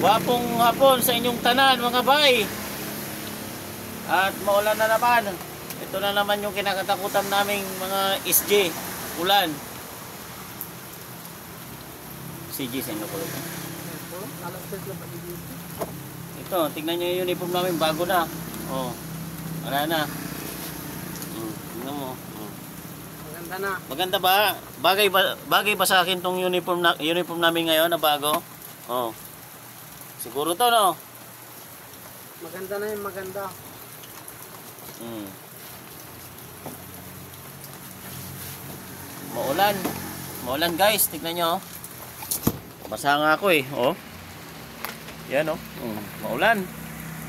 Wapong hapon sa inyong tanan mga bay. At maulan na naman. Ito na naman yung kinakatakutan naming mga SJ. Ulan. CG sa inyo ko. Ito, tignan nyo yung uniform namin. Bago na. Oh, wala na. Tignan mo. Maganda na. Maganda ba? Bagay ba sa akin tong uniform namin ngayon na bago? Oh. Siguro to, no? Maganda na yung maganda. Maulan. Maulan guys, tignan nyo. Basa nga ako eh. Oh. Yan oh. Maulan.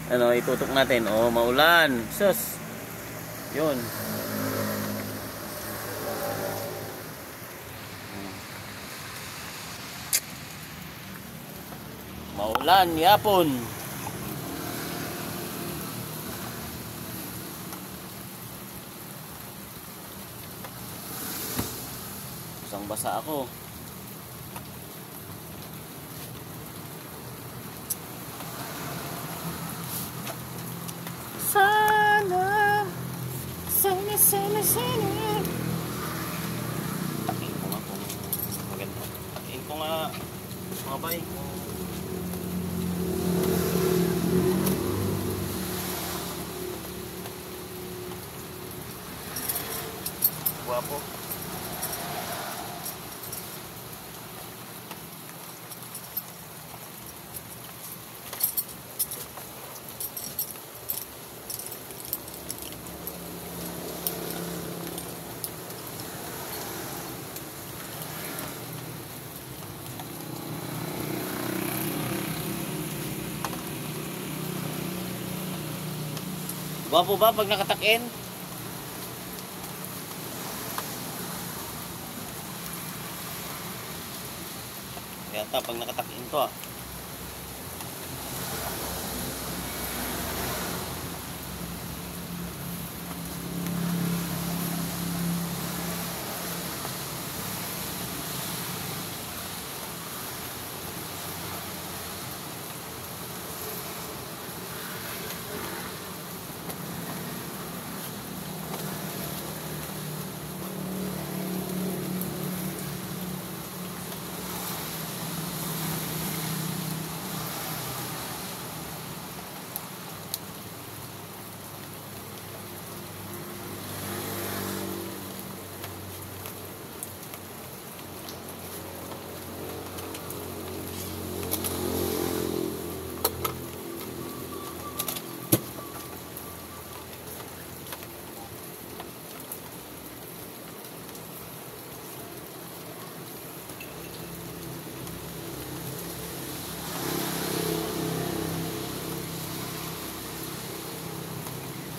Ano, itutok natin. Oh, maulan. Sus. Yun. Maulan, yapon. Basang-basa ako. Sana. Tingin ko nga kung maganda. Tingin ko nga mga bay. Guwapo. Guwapo ba pag nakatakin? Yata pag nakatakin to ah.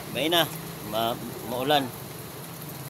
Bay na, maulan.